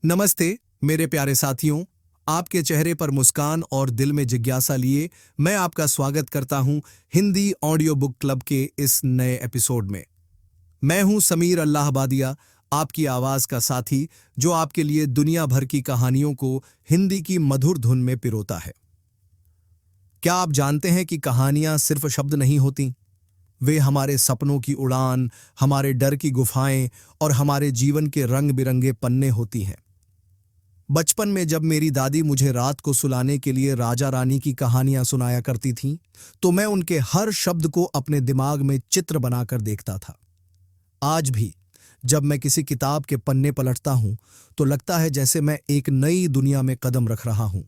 नमस्ते मेरे प्यारे साथियों। आपके चेहरे पर मुस्कान और दिल में जिज्ञासा लिए मैं आपका स्वागत करता हूं हिंदी ऑडियो बुक क्लब के इस नए एपिसोड में। मैं हूं समीर अल्लाहबादिया, आपकी आवाज का साथी जो आपके लिए दुनिया भर की कहानियों को हिंदी की मधुर धुन में पिरोता है। क्या आप जानते हैं कि कहानियां सिर्फ शब्द नहीं होती, वे हमारे सपनों की उड़ान, हमारे डर की गुफाएं और हमारे जीवन के रंग बिरंगे पन्ने होती हैं। बचपन में जब मेरी दादी मुझे रात को सुलाने के लिए राजा रानी की कहानियां सुनाया करती थीं, तो मैं उनके हर शब्द को अपने दिमाग में चित्र बनाकर देखता था। आज भी जब मैं किसी किताब के पन्ने पलटता हूं, तो लगता है जैसे मैं एक नई दुनिया में कदम रख रहा हूं,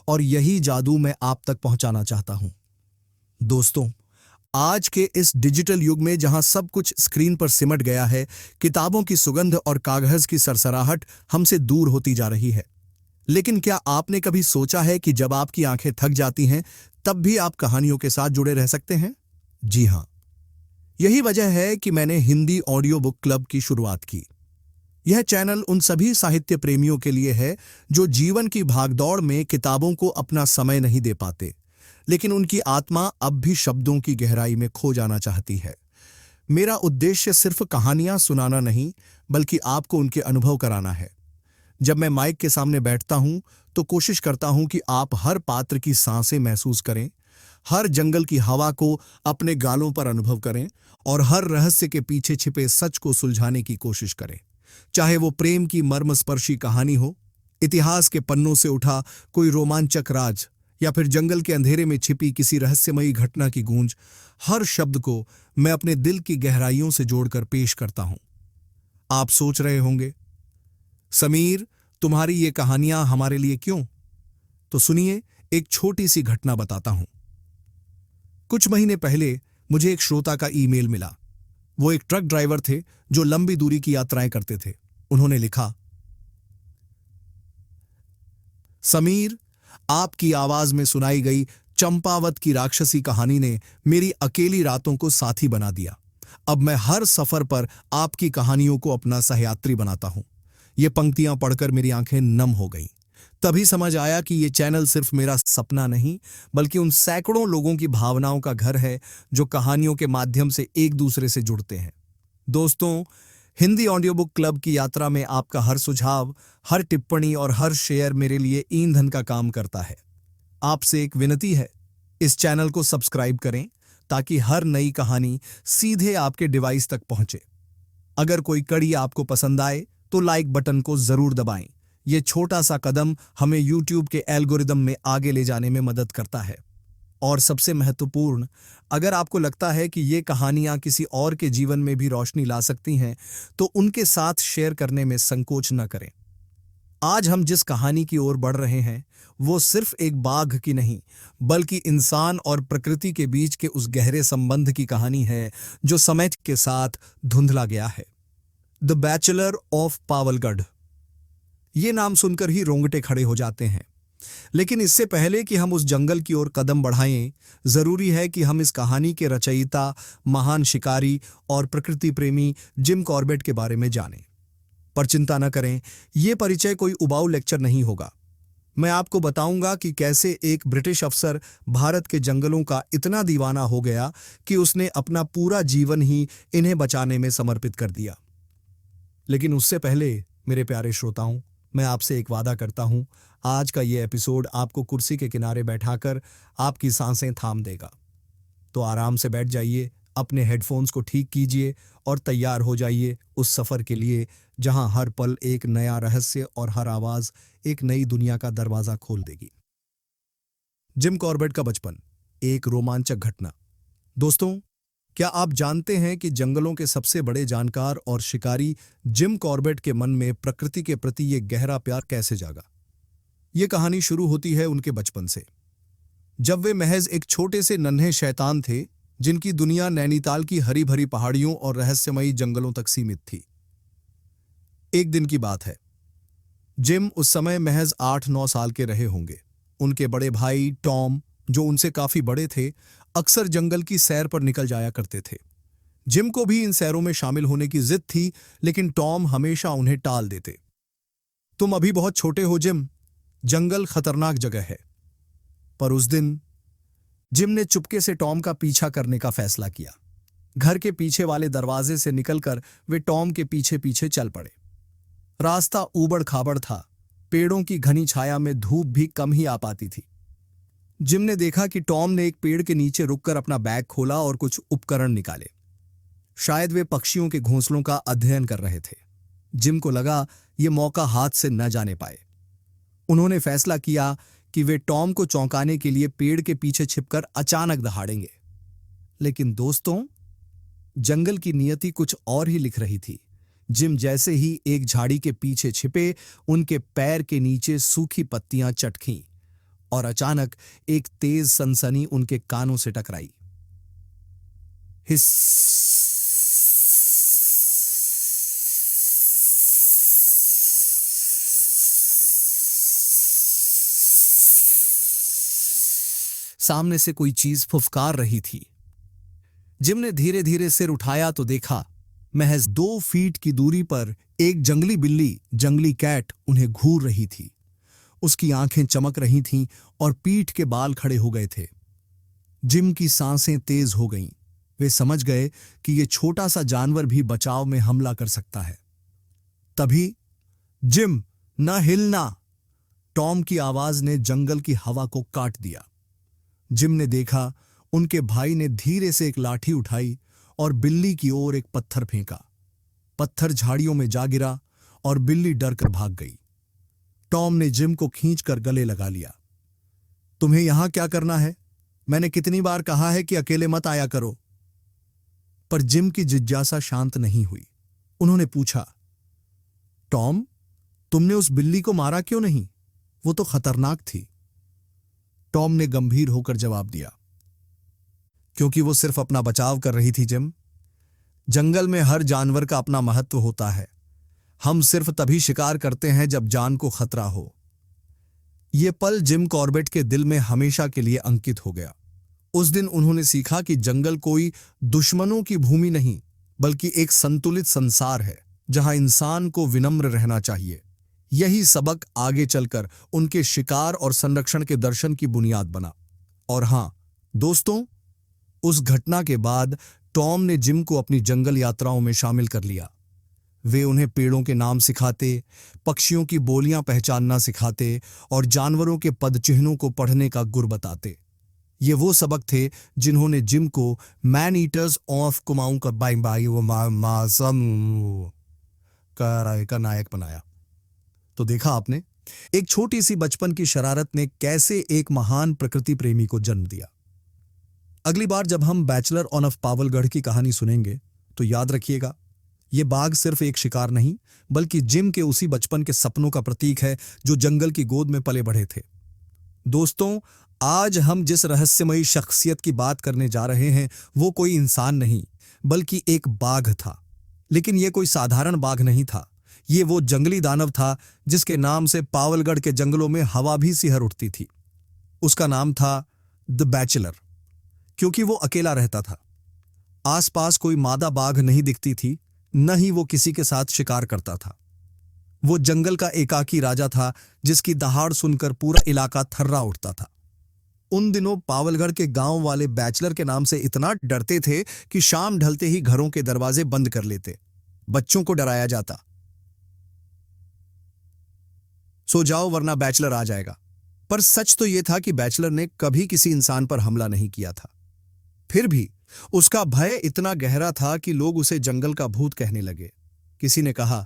और यही जादू मैं आप तक पहुंचाना चाहता हूं। दोस्तों, आज के इस डिजिटल युग में जहां सब कुछ स्क्रीन पर सिमट गया है, किताबों की सुगंध और कागज की सरसराहट हमसे दूर होती जा रही है। लेकिन क्या आपने कभी सोचा है कि जब आपकी आंखें थक जाती हैं, तब भी आप कहानियों के साथ जुड़े रह सकते हैं? जी हां, यही वजह है कि मैंने हिंदी ऑडियो बुक क्लब की शुरुआत की। यह चैनल उन सभी साहित्य प्रेमियों के लिए है जो जीवन की भागदौड़ में किताबों को अपना समय नहीं दे पाते, लेकिन उनकी आत्मा अब भी शब्दों की गहराई में खो जाना चाहती है। मेरा उद्देश्य सिर्फ कहानियां सुनाना नहीं, बल्कि आपको उनके अनुभव कराना है। जब मैं माइक के सामने बैठता हूं, तो कोशिश करता हूं कि आप हर पात्र की सांसें महसूस करें, हर जंगल की हवा को अपने गालों पर अनुभव करें और हर रहस्य के पीछे छिपे सच को सुलझाने की कोशिश करें। चाहे वो प्रेम की मर्मस्पर्शी कहानी हो, इतिहास के पन्नों से उठा कोई रोमांचक राज, या फिर जंगल के अंधेरे में छिपी किसी रहस्यमयी घटना की गूंज, हर शब्द को मैं अपने दिल की गहराइयों से जोड़कर पेश करता हूं। आप सोच रहे होंगे, समीर, तुम्हारी ये कहानियां हमारे लिए क्यों? तो सुनिए, एक छोटी सी घटना बताता हूं। कुछ महीने पहले मुझे एक श्रोता का ईमेल मिला। वो एक ट्रक ड्राइवर थे जो लंबी दूरी की यात्राएं करते थे। उन्होंने लिखा, समीर, आपकी आवाज में सुनाई गई चंपावत की राक्षसी कहानी ने मेरी अकेली रातों को साथी बना दिया। अब मैं हर सफर पर आपकी कहानियों को अपना सहयात्री बनाता हूं। ये पंक्तियां पढ़कर मेरी आंखें नम हो गईं। तभी समझ आया कि ये चैनल सिर्फ मेरा सपना नहीं, बल्कि उन सैकड़ों लोगों की भावनाओं का घर है जो कहानियों के माध्यम से एक दूसरे से जुड़ते हैं। दोस्तों, हिंदी ऑडियो बुक क्लब की यात्रा में आपका हर सुझाव, हर टिप्पणी और हर शेयर मेरे लिए ईंधन का काम करता है। आपसे एक विनती है, इस चैनल को सब्सक्राइब करें ताकि हर नई कहानी सीधे आपके डिवाइस तक पहुंचे। अगर कोई कड़ी आपको पसंद आए तो लाइक बटन को जरूर दबाएं। ये छोटा सा कदम हमें यूट्यूब के एल्गोरिदम में आगे ले जाने में मदद करता है। और सबसे महत्वपूर्ण, अगर आपको लगता है कि ये कहानियां किसी और के जीवन में भी रोशनी ला सकती हैं, तो उनके साथ शेयर करने में संकोच न करें। आज हम जिस कहानी की ओर बढ़ रहे हैं, वो सिर्फ एक बाघ की नहीं, बल्कि इंसान और प्रकृति के बीच के उस गहरे संबंध की कहानी है जो समय के साथ धुंधला गया है। The bachelor of Pawalgarh. ये नाम सुनकर ही रोंगटे खड़े हो जाते हैं। लेकिन इससे पहले कि हम उस जंगल की ओर कदम बढ़ाएं, जरूरी है कि हम इस कहानी के रचयिता, महान शिकारी और प्रकृति प्रेमी जिम कॉर्बेट के बारे में जानें। पर चिंता न करें, यह परिचय कोई उबाऊ लेक्चर नहीं होगा। मैं आपको बताऊंगा कि कैसे एक ब्रिटिश अफसर भारत के जंगलों का इतना दीवाना हो गया कि उसने अपना पूरा जीवन ही इन्हें बचाने में समर्पित कर दिया। लेकिन उससे पहले मेरे प्यारे श्रोताओं, मैं आपसे एक वादा करता हूं, आज का ये एपिसोड आपको कुर्सी के किनारे बैठाकर आपकी सांसें थाम देगा। तो आराम से बैठ जाइए, अपने हेडफोन्स को ठीक कीजिए और तैयार हो जाइए उस सफर के लिए जहां हर पल एक नया रहस्य और हर आवाज एक नई दुनिया का दरवाजा खोल देगी। जिम कॉर्बेट का बचपन, एक रोमांचक घटना। दोस्तों, क्या आप जानते हैं कि जंगलों के सबसे बड़े जानकार और शिकारी जिम कॉर्बेट के मन में प्रकृति के प्रति ये गहरा प्यार कैसे जागा? ये कहानी शुरू होती है उनके बचपन से, जब वे महज एक छोटे से नन्हे शैतान थे जिनकी दुनिया नैनीताल की हरी भरी पहाड़ियों और रहस्यमयी जंगलों तक सीमित थी। एक दिन की बात है। जिम उस समय महज 8-9 साल के रहे होंगे। उनके बड़े भाई टॉम, जो उनसे काफी बड़े थे, अक्सर जंगल की सैर पर निकल जाया करते थे। जिम को भी इन सैरों में शामिल होने की जिद थी, लेकिन टॉम हमेशा उन्हें टाल देते। तुम अभी बहुत छोटे हो जिम, जंगल खतरनाक जगह है। पर उस दिन जिम ने चुपके से टॉम का पीछा करने का फैसला किया। घर के पीछे वाले दरवाजे से निकलकर वे टॉम के पीछे पीछे चल पड़े। रास्ता ऊबड़ खाबड़ था, पेड़ों की घनी छाया में धूप भी कम ही आ पाती थी। जिम ने देखा कि टॉम ने एक पेड़ के नीचे रुककर अपना बैग खोला और कुछ उपकरण निकाले। शायद वे पक्षियों के घोंसलों का अध्ययन कर रहे थे। जिम को लगा ये मौका हाथ से न जाने पाए। उन्होंने फैसला किया कि वे टॉम को चौंकाने के लिए पेड़ के पीछे छिपकर अचानक दहाड़ेंगे। लेकिन दोस्तों, जंगल की नियति कुछ और ही लिख रही थी। जिम जैसे ही एक झाड़ी के पीछे छिपे, उनके पैर के नीचे सूखी पत्तियां चटकीं और अचानक एक तेज सनसनी उनके कानों से टकराई। हिस। सामने से कोई चीज फुफकार रही थी। जिम ने धीरे धीरे सिर उठाया तो देखा, महज 2 फीट की दूरी पर एक जंगली बिल्ली, जंगली कैट, उन्हें घूर रही थी। उसकी आंखें चमक रही थीं और पीठ के बाल खड़े हो गए थे। जिम की सांसें तेज हो गईं। वे समझ गए कि यह छोटा सा जानवर भी बचाव में हमला कर सकता है। तभी, जिम, न हिलना! टॉम की आवाज ने जंगल की हवा को काट दिया। जिम ने देखा, उनके भाई ने धीरे से एक लाठी उठाई और बिल्ली की ओर एक पत्थर फेंका। पत्थर झाड़ियों में जा गिरा और बिल्ली डरकर भाग गई। टॉम ने जिम को खींचकर गले लगा लिया। तुम्हें यहां क्या करना है? मैंने कितनी बार कहा है कि अकेले मत आया करो। पर जिम की जिज्ञासा शांत नहीं हुई। उन्होंने पूछा, टॉम, तुमने उस बिल्ली को मारा क्यों नहीं? वो तो खतरनाक थी। टॉम ने गंभीर होकर जवाब दिया, क्योंकि वो सिर्फ अपना बचाव कर रही थी जिम। जंगल में हर जानवर का अपना महत्व होता है। हम सिर्फ तभी शिकार करते हैं जब जान को खतरा हो। ये पल जिम कॉर्बेट के दिल में हमेशा के लिए अंकित हो गया। उस दिन उन्होंने सीखा कि जंगल कोई दुश्मनों की भूमि नहीं, बल्कि एक संतुलित संसार है, जहां इंसान को विनम्र रहना चाहिए। यही सबक आगे चलकर उनके शिकार और संरक्षण के दर्शन की बुनियाद बना। और हां, दोस्तों, उस घटना के बाद टॉम ने जिम को अपनी जंगल यात्राओं में शामिल कर लिया। वे उन्हें पेड़ों के नाम सिखाते, पक्षियों की बोलियां पहचानना सिखाते और जानवरों के पदचिह्नों को पढ़ने का गुर बताते। ये वो सबक थे जिन्होंने जिम को मैन ईटर्स ऑफ कुमाऊं का नायक बनाया। तो देखा आपने, एक छोटी सी बचपन की शरारत ने कैसे एक महान प्रकृति प्रेमी को जन्म दिया। अगली बार जब हम बैचलर ऑफ पावलगढ़ की कहानी सुनेंगे तो याद रखिएगा, ये बाघ सिर्फ एक शिकार नहीं, बल्कि जिम के उसी बचपन के सपनों का प्रतीक है जो जंगल की गोद में पले बढ़े थे। दोस्तों, आज हम जिस रहस्यमयी शख्सियत की बात करने जा रहे हैं वो कोई इंसान नहीं, बल्कि एक बाघ था। लेकिन यह कोई साधारण बाघ नहीं था। ये वो जंगली दानव था जिसके नाम से पावलगढ़ के जंगलों में हवा भी सिहर उठती थी। उसका नाम था द बैचलर, क्योंकि वो अकेला रहता था। आसपास कोई मादा बाघ नहीं दिखती थी, न ही वो किसी के साथ शिकार करता था। वो जंगल का एकाकी राजा था जिसकी दहाड़ सुनकर पूरा इलाका थर्रा उठता था। उन दिनों पावलगढ़ के गांव वाले बैचलर के नाम से इतना डरते थे कि शाम ढलते ही घरों के दरवाजे बंद कर लेते। बच्चों को डराया जाता, सो जाओ वरना बैचलर आ जाएगा। पर सच तो यह था कि बैचलर ने कभी किसी इंसान पर हमला नहीं किया था। फिर भी उसका भय इतना गहरा था कि लोग उसे जंगल का भूत कहने लगे। किसी ने कहा,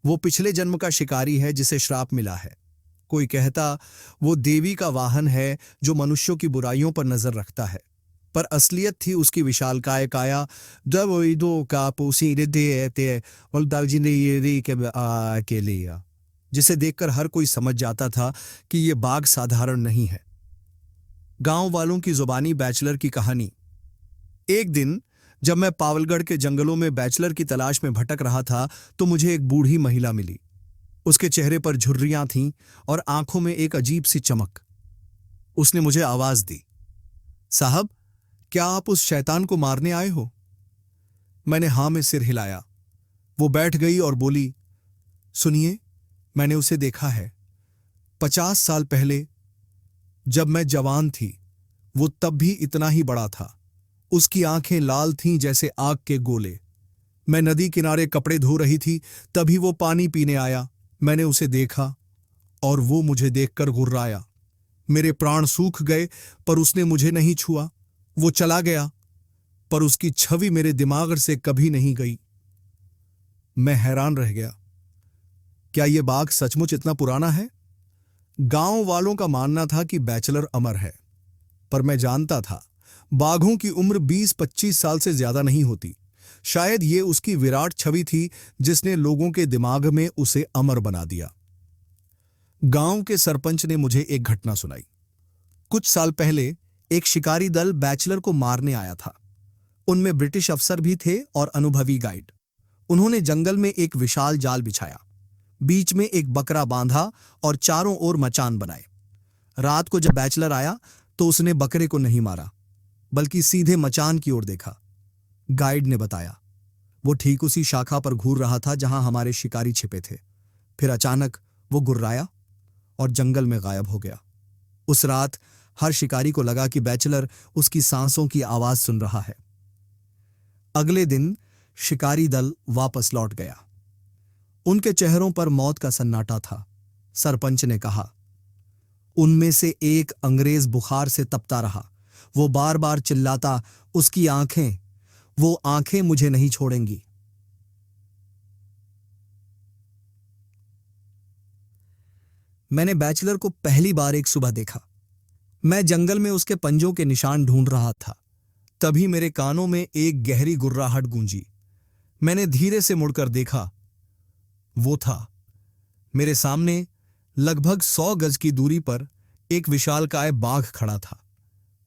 वो पिछले जन्म का शिकारी है जिसे श्राप मिला है। कोई कहता, वो देवी का वाहन है जो मनुष्यों की बुराइयों पर नजर रखता है। पर असलियत थी उसकी विशालकाय काया, जिसे देखकर हर कोई समझ जाता था कि ये बाघ साधारण नहीं है। गांव वालों की जुबानी बैचलर की कहानी। एक दिन जब मैं पावलगढ़ के जंगलों में बैचलर की तलाश में भटक रहा था तो मुझे एक बूढ़ी महिला मिली। उसके चेहरे पर झुर्रियां थीं और आंखों में एक अजीब सी चमक। उसने मुझे आवाज दी, साहब, क्या आप उस शैतान को मारने आए हो? मैंने हां में सिर हिलाया। वो बैठ गई और बोली, सुनिए, मैंने उसे देखा है। 50 साल पहले जब मैं जवान थी, वो तब भी इतना ही बड़ा था। उसकी आंखें लाल थीं जैसे आग के गोले। मैं नदी किनारे कपड़े धो रही थी, तभी वो पानी पीने आया। मैंने उसे देखा और वो मुझे देखकर गुर्राया। मेरे प्राण सूख गए, पर उसने मुझे नहीं छुआ। वो चला गया, पर उसकी छवि मेरे दिमाग से कभी नहीं गई। मैं हैरान रह गया। क्या यह बाघ सचमुच इतना पुराना है? गांव वालों का मानना था कि बैचलर अमर है, पर मैं जानता था बाघों की उम्र 20-25 साल से ज्यादा नहीं होती। शायद ये उसकी विराट छवि थी जिसने लोगों के दिमाग में उसे अमर बना दिया। गांव के सरपंच ने मुझे एक घटना सुनाई। कुछ साल पहले एक शिकारी दल बैचलर को मारने आया था। उनमें ब्रिटिश अफसर भी थे और अनुभवी गाइड। उन्होंने जंगल में एक विशाल जाल बिछाया, बीच में एक बकरा बांधा और चारों ओर मचान बनाए। रात को जब बैचलर आया तो उसने बकरे को नहीं मारा, बल्कि सीधे मचान की ओर देखा। गाइड ने बताया, वो ठीक उसी शाखा पर घूर रहा था जहां हमारे शिकारी छिपे थे। फिर अचानक वो गुर्राया और जंगल में गायब हो गया। उस रात हर शिकारी को लगा कि बैचलर उसकी सांसों की आवाज सुन रहा है। अगले दिन शिकारी दल वापस लौट गया। उनके चेहरों पर मौत का सन्नाटा था। सरपंच ने कहा, उनमें से एक अंग्रेज बुखार से तपता रहा। वो बार बार चिल्लाता, वो आंखें मुझे नहीं छोड़ेंगी। मैंने बैचलर को पहली बार एक सुबह देखा। मैं जंगल में उसके पंजों के निशान ढूंढ रहा था। तभी मेरे कानों में एक गहरी गुर्राहट गूंजी। मैंने धीरे से मुड़कर देखा। वो था मेरे सामने, लगभग 100 गज की दूरी पर एक विशालकाय बाघ खड़ा था।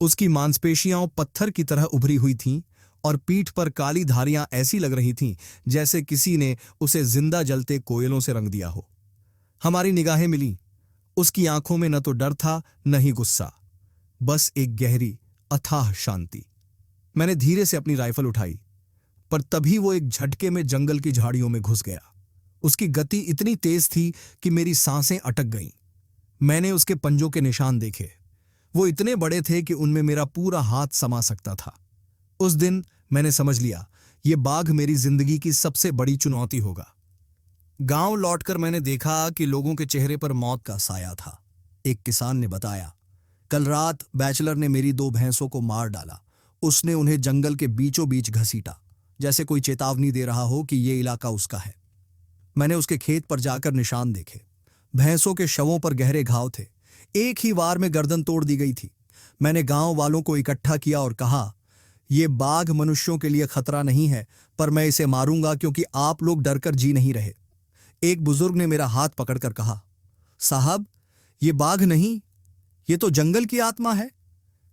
उसकी मांसपेशियां पत्थर की तरह उभरी हुई थीं और पीठ पर काली धारियां ऐसी लग रही थीं जैसे किसी ने उसे जिंदा जलते कोयलों से रंग दिया हो। हमारी निगाहें मिली। उसकी आंखों में न तो डर था न ही गुस्सा, बस एक गहरी अथाह शांति। मैंने धीरे से अपनी राइफल उठाई, पर तभी वो एक झटके में जंगल की झाड़ियों में घुस गया। उसकी गति इतनी तेज थी कि मेरी सांसें अटक गईं। मैंने उसके पंजों के निशान देखे। वो इतने बड़े थे कि उनमें मेरा पूरा हाथ समा सकता था। उस दिन मैंने समझ लिया, ये बाघ मेरी जिंदगी की सबसे बड़ी चुनौती होगा। गांव लौटकर मैंने देखा कि लोगों के चेहरे पर मौत का साया था। एक किसान ने बताया, कल रात बैचलर ने मेरी 2 भैंसों को मार डाला। उसने उन्हें जंगल के बीचों बीच घसीटा, जैसे कोई चेतावनी दे रहा हो कि ये इलाका उसका है। मैंने उसके खेत पर जाकर निशान देखे। भैंसों के शवों पर गहरे घाव थे। एक ही वार में गर्दन तोड़ दी गई थी। मैंने गांव वालों को इकट्ठा किया और कहा, ये बाघ मनुष्यों के लिए खतरा नहीं है, पर मैं इसे मारूंगा क्योंकि आप लोग डरकर जी नहीं रहे। एक बुजुर्ग ने मेरा हाथ पकड़कर कहा, साहब, ये बाघ नहीं, ये तो जंगल की आत्मा है।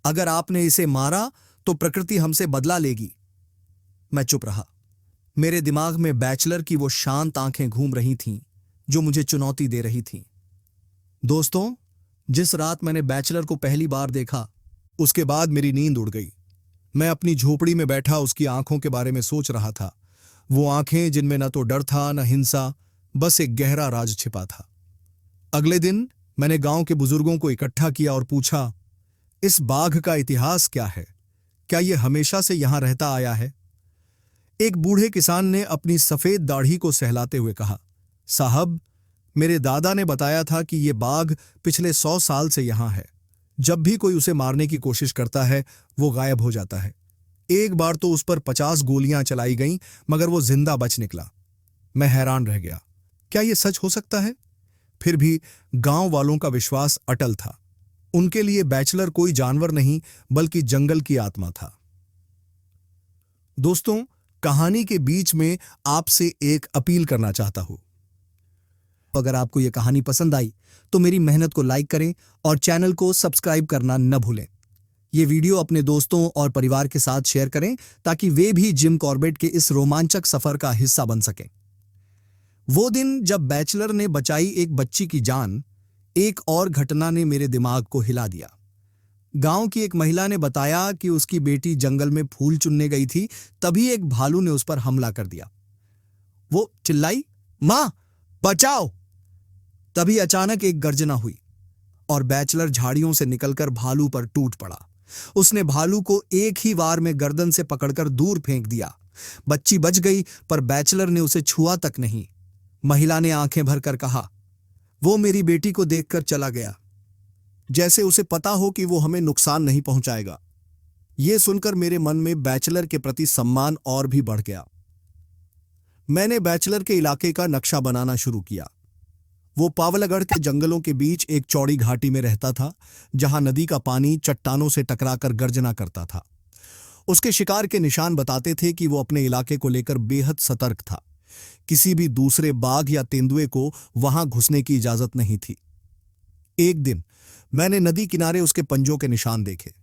अगर आपने इसे मारा तो प्रकृति हमसे बदला लेगी। मैं चुप रहा। मेरे दिमाग में बैचलर की वो शांत आंखें घूम रही थीं जो मुझे चुनौती दे रही थीं। दोस्तों, जिस रात मैंने बैचलर को पहली बार देखा, उसके बाद मेरी नींद उड़ गई। मैं अपनी झोपड़ी में बैठा उसकी आंखों के बारे में सोच रहा था। वो आंखें जिनमें न तो डर था न हिंसा, बस एक गहरा राज छिपा था। अगले दिन मैंने गांव के बुजुर्गों को इकट्ठा किया और पूछा, इस बाघ का इतिहास क्या है? क्या यह हमेशा से यहां रहता आया है? एक बूढ़े किसान ने अपनी सफेद दाढ़ी को सहलाते हुए कहा, साहब, मेरे दादा ने बताया था कि यह बाघ पिछले 100 साल से यहां है। जब भी कोई उसे मारने की कोशिश करता है, वो गायब हो जाता है। एक बार तो उस पर 50 गोलियां चलाई गईं, मगर वो जिंदा बच निकला। मैं हैरान रह गया। क्या यह सच हो सकता है? फिर भी गांव वालों का विश्वास अटल था। उनके लिए बैचलर कोई जानवर नहीं, बल्कि जंगल की आत्मा था। दोस्तों, कहानी के बीच में आपसे एक अपील करना चाहता हूं। अगर आपको यह कहानी पसंद आई तो मेरी मेहनत को लाइक करें और चैनल को सब्सक्राइब करना न भूलें। ये वीडियो अपने दोस्तों और परिवार के साथ शेयर करें ताकि वे भी जिम कॉर्बेट के इस रोमांचक सफर का हिस्सा बन सकें। वो दिन जब बैचलर ने बचाई एक बच्ची की जान, एक और घटना ने मेरे दिमाग को हिला दिया। गांव की एक महिला ने बताया कि उसकी बेटी जंगल में फूल चुनने गई थी, तभी एक भालू ने उस पर हमला कर दिया। वो चिल्लाई, मां, बचाओ! तभी अचानक एक गर्जना हुई और बैचलर झाड़ियों से निकलकर भालू पर टूट पड़ा। उसने भालू को एक ही वार में गर्दन से पकड़कर दूर फेंक दिया। बच्ची बच गई, पर बैचलर ने उसे छुआ तक नहीं। महिला ने आंखें भरकर कहा, वो मेरी बेटी को देखकर चला गया, जैसे उसे पता हो कि वो हमें नुकसान नहीं पहुंचाएगा। यह सुनकर मेरे मन में बैचलर के प्रति सम्मान और भी बढ़ गया। मैंने बैचलर के इलाके का नक्शा बनाना शुरू किया। वो पावलगढ़ के जंगलों के बीच एक चौड़ी घाटी में रहता था, जहां नदी का पानी चट्टानों से टकराकर गर्जना करता था। उसके शिकार के निशान बताते थे कि वो अपने इलाके को लेकर बेहद सतर्क था। किसी भी दूसरे बाघ या तेंदुए को वहां घुसने की इजाजत नहीं थी। एक दिन मैंने नदी किनारे उसके पंजों के निशान देखे।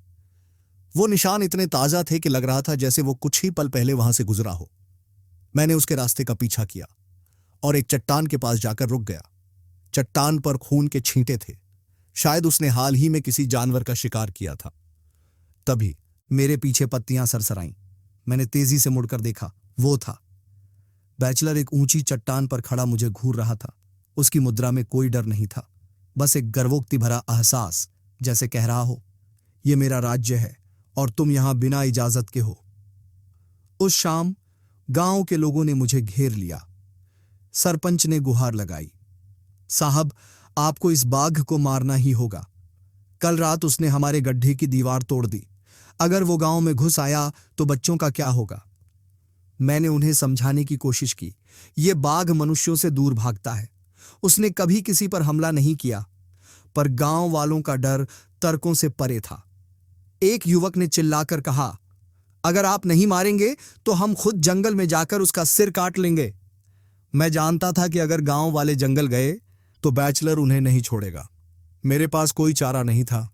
वो निशान इतने ताजा थे कि लग रहा था जैसे वो कुछ ही पल पहले वहां से गुजरा हो। मैंने उसके रास्ते का पीछा किया और एक चट्टान के पास जाकर रुक गया। चट्टान पर खून के छींटे थे। शायद उसने हाल ही में किसी जानवर का शिकार किया था। तभी मेरे पीछे पत्तियां सरसराईं। मैंने तेजी से मुड़कर देखा। वो था बैचलर, एक ऊंची चट्टान पर खड़ा मुझे घूर रहा था। उसकी मुद्रा में कोई डर नहीं था, बस एक गर्वोक्ति भरा एहसास, जैसे कह रहा हो, ये मेरा राज्य है और तुम यहां बिना इजाजत के हो। उस शाम गांव के लोगों ने मुझे घेर लिया। सरपंच ने गुहार लगाई, साहब, आपको इस बाघ को मारना ही होगा। कल रात उसने हमारे गड्ढे की दीवार तोड़ दी। अगर वो गांव में घुस आया तो बच्चों का क्या होगा? मैंने उन्हें समझाने की कोशिश की। ये बाघ मनुष्यों से दूर भागता है। उसने कभी किसी पर हमला नहीं किया, पर गांव वालों का डर तर्कों से परे था। एक युवक ने चिल्लाकर कहा, अगर आप नहीं मारेंगे तो हम खुद जंगल में जाकर उसका सिर काट लेंगे। मैं जानता था कि अगर गांव वाले जंगल गए तो बैचलर उन्हें नहीं छोड़ेगा। मेरे पास कोई चारा नहीं था,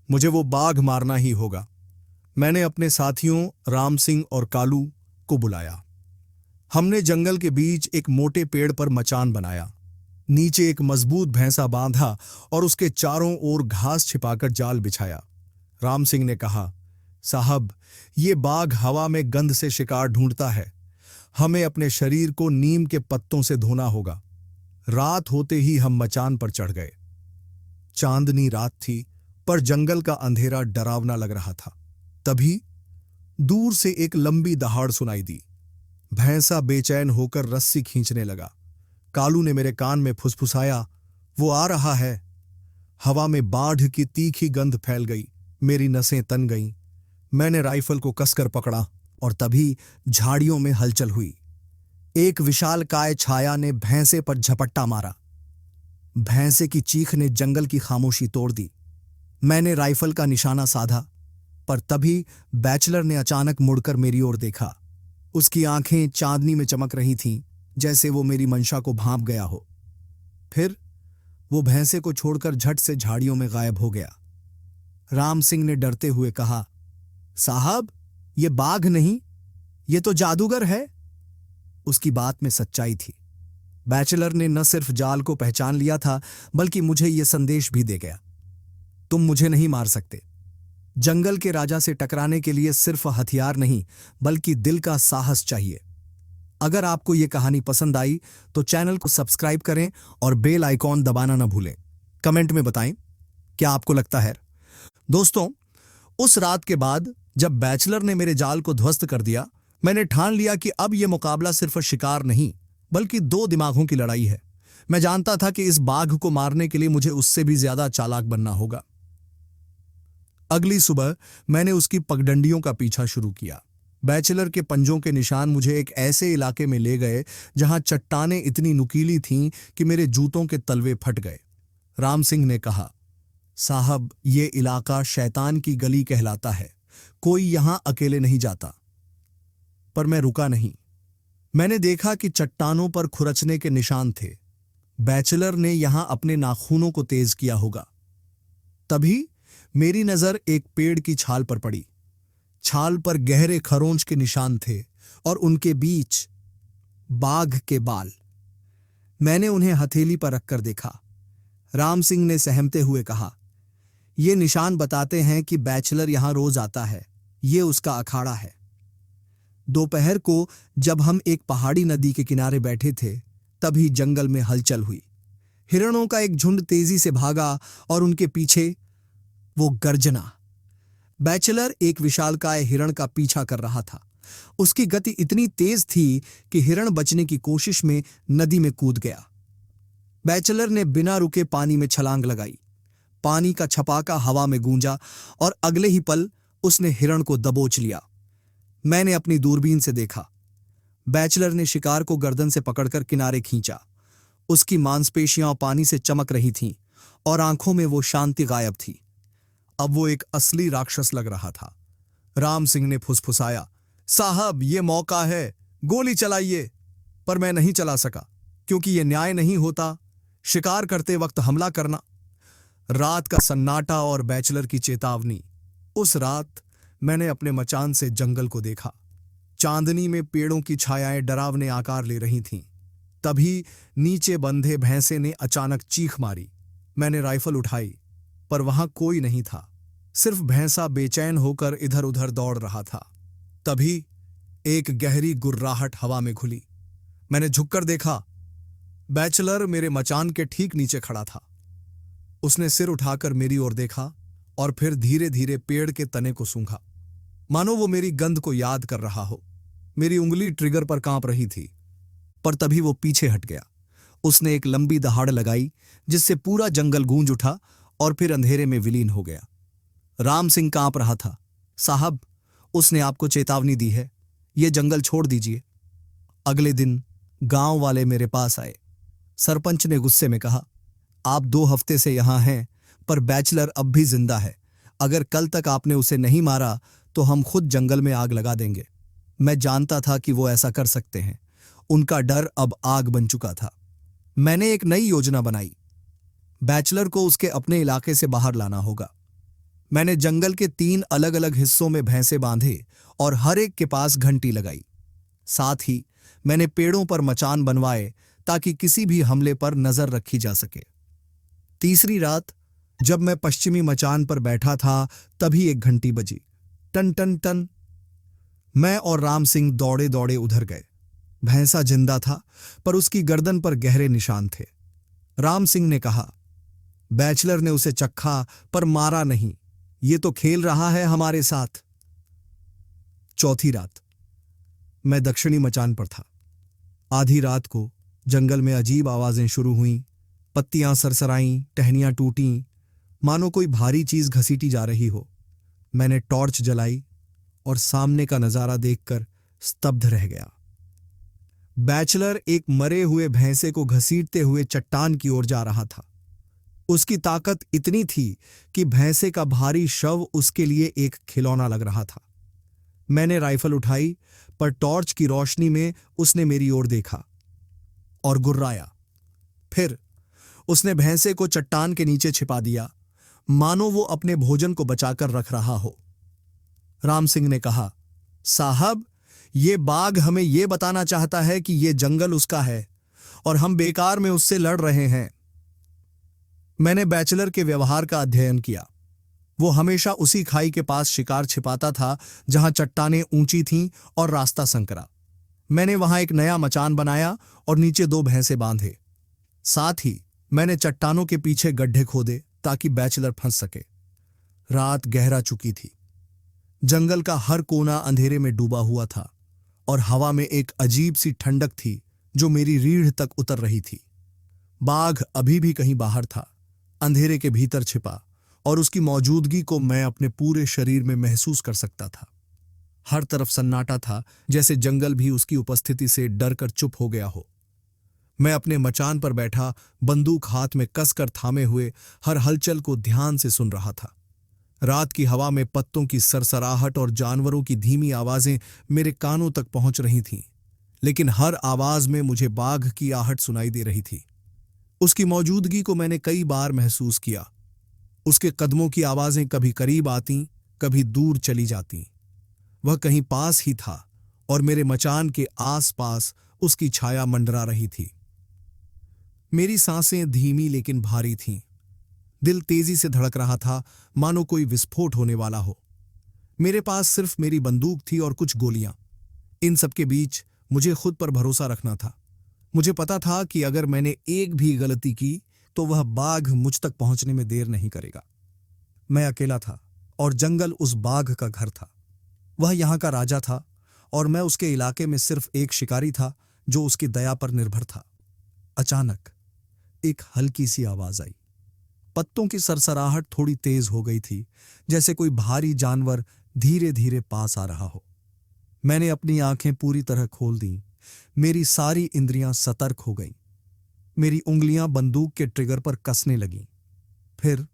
मुझे वो बाघ मारना ही होगा। मैंने अपने साथियों राम सिंह और कालू को बुलाया। हमने जंगल के बीच एक मोटे पेड़ पर मचान बनाया। नीचे एक मजबूत भैंसा बांधा और उसके चारों ओर घास छिपाकर जाल बिछाया। राम सिंह ने कहा, साहब, ये बाघ हवा में गंध से शिकार ढूंढता है। हमें अपने शरीर को नीम के पत्तों से धोना होगा। रात होते ही हम मचान पर चढ़ गए। चांदनी रात थी, पर जंगल का अंधेरा डरावना लग रहा था। तभी दूर से एक लंबी दहाड़ सुनाई दी। भैंसा बेचैन होकर रस्सी खींचने लगा। कालू ने मेरे कान में फुसफुसाया, वो आ रहा है। हवा में बाढ़ की तीखी गंध फैल गई। मेरी नसें तन गईं। मैंने राइफल को कसकर पकड़ा और तभी झाड़ियों में हलचल हुई। एक विशालकाय छाया ने भैंसे पर झपट्टा मारा। भैंसे की चीख ने जंगल की खामोशी तोड़ दी। मैंने राइफल का निशाना साधा, पर तभी बैचलर ने अचानक मुड़कर मेरी ओर देखा। उसकी आंखें चांदनी में चमक रही थीं, जैसे वो मेरी मंशा को भांप गया हो। फिर वो भैंसे को छोड़कर झट से झाड़ियों में गायब हो गया। राम सिंह ने डरते हुए कहा, साहब, ये बाघ नहीं, ये तो जादूगर है। उसकी बात में सच्चाई थी। बैचलर ने न सिर्फ जाल को पहचान लिया था, बल्कि मुझे यह संदेश भी दे गया, तुम मुझे नहीं मार सकते। जंगल के राजा से टकराने के लिए सिर्फ हथियार नहीं, बल्कि दिल का साहस चाहिए। अगर आपको यह कहानी पसंद आई तो चैनल को सब्सक्राइब करें और बेल आइकॉन दबाना न भूलें। कमेंट में बताएं, क्या आपको लगता है? दोस्तों, उस रात के बाद जब बैचलर ने मेरे जाल को ध्वस्त कर दिया, मैंने ठान लिया कि अब यह मुकाबला सिर्फ शिकार नहीं, बल्कि दो दिमागों की लड़ाई है। मैं जानता था कि इस बाघ को मारने के लिए मुझे उससे भी ज्यादा चालाक बनना होगा। अगली सुबह मैंने उसकी पगडंडियों का पीछा शुरू किया। बैचलर के पंजों के निशान मुझे एक ऐसे इलाके में ले गए जहां चट्टानें इतनी नुकीली थीं कि मेरे जूतों के तलवे फट गए। राम सिंह ने कहा, साहब, ये इलाका शैतान की गली कहलाता है। कोई यहां अकेले नहीं जाता। पर मैं रुका नहीं। मैंने देखा कि चट्टानों पर खुरचने के निशान थे। बैचलर ने यहां अपने नाखूनों को तेज किया होगा। तभी मेरी नजर एक पेड़ की छाल पर पड़ी। छाल पर गहरे खरोंच के निशान थे और उनके बीच बाघ के बाल। मैंने उन्हें हथेली पर रखकर देखा। राम सिंह ने सहमते हुए कहा, ये निशान बताते हैं कि बैचलर यहां रोज आता है। ये उसका अखाड़ा है। दोपहर को जब हम एक पहाड़ी नदी के किनारे बैठे थे, तभी जंगल में हलचल हुई। हिरणों का एक झुंड तेजी से भागा और उनके पीछे वो गर्जना। बैचलर एक विशालकाय हिरण का पीछा कर रहा था। उसकी गति इतनी तेज थी कि हिरण बचने की कोशिश में नदी में कूद गया। बैचलर ने बिना रुके पानी में छलांग लगाई। पानी का छपाका हवा में गूंजा और अगले ही पल उसने हिरण को दबोच लिया। मैंने अपनी दूरबीन से देखा। बैचलर ने शिकार को गर्दन से पकड़कर किनारे खींचा। उसकी मांसपेशियां पानी से चमक रही थीं और आंखों में वो शांति गायब थी। अब वो एक असली राक्षस लग रहा था। राम सिंह ने फुसफुसाया, साहब ये मौका है, गोली चलाइए। पर मैं नहीं चला सका, क्योंकि ये न्याय नहीं होता शिकार करते वक्त हमला करना। रात का सन्नाटा और बैचलर की चेतावनी। उस रात मैंने अपने मचान से जंगल को देखा। चांदनी में पेड़ों की छायाएं डरावने आकार ले रही थीं। तभी नीचे बंधे भैंसे ने अचानक चीख मारी। मैंने राइफल उठाई, पर वहां कोई नहीं था। सिर्फ भैंसा बेचैन होकर इधर उधर दौड़ रहा था। तभी एक गहरी गुर्राहट हवा में घुली। मैंने झुककर देखा। बैचलर मेरे मचान के ठीक नीचे खड़ा था। उसने सिर उठाकर मेरी ओर देखा और फिर धीरे धीरे पेड़ के तने को सूंघा, मानो वो मेरी गंध को याद कर रहा हो। मेरी उंगली ट्रिगर पर कांप रही थी, पर तभी वो पीछे हट गया। उसने एक लंबी दहाड़ लगाई जिससे पूरा जंगल गूंज उठा और फिर अंधेरे में विलीन हो गया। राम सिंह कांप रहा था। साहब, उसने आपको चेतावनी दी है, ये जंगल छोड़ दीजिए। अगले दिन गांव वाले मेरे पास आए। सरपंच ने गुस्से में कहा, आप 2 हफ्ते से यहां हैं, पर बैचलर अब भी जिंदा है। अगर कल तक आपने उसे नहीं मारा तो हम खुद जंगल में आग लगा देंगे। मैं जानता था कि वो ऐसा कर सकते हैं। उनका डर अब आग बन चुका था। मैंने एक नई योजना बनाई। बैचलर को उसके अपने इलाके से बाहर लाना होगा। मैंने जंगल के 3 अलग अलग हिस्सों में भैंसे बांधे और हर एक के पास घंटी लगाई। साथ ही मैंने पेड़ों पर मचान बनवाए ताकि किसी भी हमले पर नजर रखी जा सके। तीसरी रात जब मैं पश्चिमी मचान पर बैठा था, तभी एक घंटी बजी। टन टन टन। मैं और राम सिंह दौड़े दौड़े उधर गए। भैंसा जिंदा था, पर उसकी गर्दन पर गहरे निशान थे। राम सिंह ने कहा, बैचलर ने उसे चखा पर मारा नहीं। ये तो खेल रहा है हमारे साथ। चौथी रात मैं दक्षिणी मचान पर था। आधी रात को जंगल में अजीब आवाजें शुरू हुईं। पत्तियां सरसराईं, टहनियां टूटीं, मानो कोई भारी चीज घसीटी जा रही हो। मैंने टॉर्च जलाई और सामने का नजारा देखकर स्तब्ध रह गया। बैचलर एक मरे हुए भैंसे को घसीटते हुए चट्टान की ओर जा रहा था। उसकी ताकत इतनी थी कि भैंसे का भारी शव उसके लिए एक खिलौना लग रहा था। मैंने राइफल उठाई, पर टॉर्च की रोशनी में उसने मेरी ओर देखा और गुर्राया। फिर उसने भैंसे को चट्टान के नीचे छिपा दिया, मानो वो अपने भोजन को बचाकर रख रहा हो। राम सिंह ने कहा, साहब, ये बाघ हमें ये बताना चाहता है कि ये जंगल उसका है और हम बेकार में उससे लड़ रहे हैं। मैंने बैचलर के व्यवहार का अध्ययन किया। वो हमेशा उसी खाई के पास शिकार छिपाता था जहां चट्टानें ऊंची थीं और रास्ता संकरा। मैंने वहां एक नया मचान बनाया और नीचे 2 भैंसे बांधे। साथ ही मैंने चट्टानों के पीछे गड्ढे खोदे ताकि बैचलर फंस सके। रात गहरा चुकी थी। जंगल का हर कोना अंधेरे में डूबा हुआ था और हवा में एक अजीब सी ठंडक थी जो मेरी रीढ़ तक उतर रही थी। बाघ अभी भी कहीं बाहर था, अंधेरे के भीतर छिपा, और उसकी मौजूदगी को मैं अपने पूरे शरीर में महसूस कर सकता था। हर तरफ सन्नाटा था, जैसे जंगल भी उसकी उपस्थिति से डरकर चुप हो गया हो। मैं अपने मचान पर बैठा, बंदूक हाथ में कसकर थामे हुए, हर हलचल को ध्यान से सुन रहा था। रात की हवा में पत्तों की सरसराहट और जानवरों की धीमी आवाजें मेरे कानों तक पहुंच रही थीं, लेकिन हर आवाज में मुझे बाघ की आहट सुनाई दे रही थी। उसकी मौजूदगी को मैंने कई बार महसूस किया। उसके कदमों की आवाजें कभी करीब आतीं, कभी दूर चली जातीं। वह कहीं पास ही था और मेरे मचान के आसपास उसकी छाया मंडरा रही थी। मेरी सांसें धीमी लेकिन भारी थीं। दिल तेजी से धड़क रहा था, मानो कोई विस्फोट होने वाला हो। मेरे पास सिर्फ मेरी बंदूक थी और कुछ गोलियां। इन सबके बीच मुझे खुद पर भरोसा रखना था। मुझे पता था कि अगर मैंने एक भी गलती की तो वह बाघ मुझ तक पहुंचने में देर नहीं करेगा। मैं अकेला था और जंगल उस बाघ का घर था। वह यहाँ का राजा था और मैं उसके इलाके में सिर्फ एक शिकारी था जो उसकी दया पर निर्भर था। अचानक एक हल्की सी आवाज आई। पत्तों की सरसराहट थोड़ी तेज हो गई थी, जैसे कोई भारी जानवर धीरे धीरे पास आ रहा हो। मैंने अपनी आंखें पूरी तरह खोल दी। मेरी सारी इंद्रियां सतर्क हो गईं। मेरी उंगलियां बंदूक के ट्रिगर पर कसने लगीं। फिर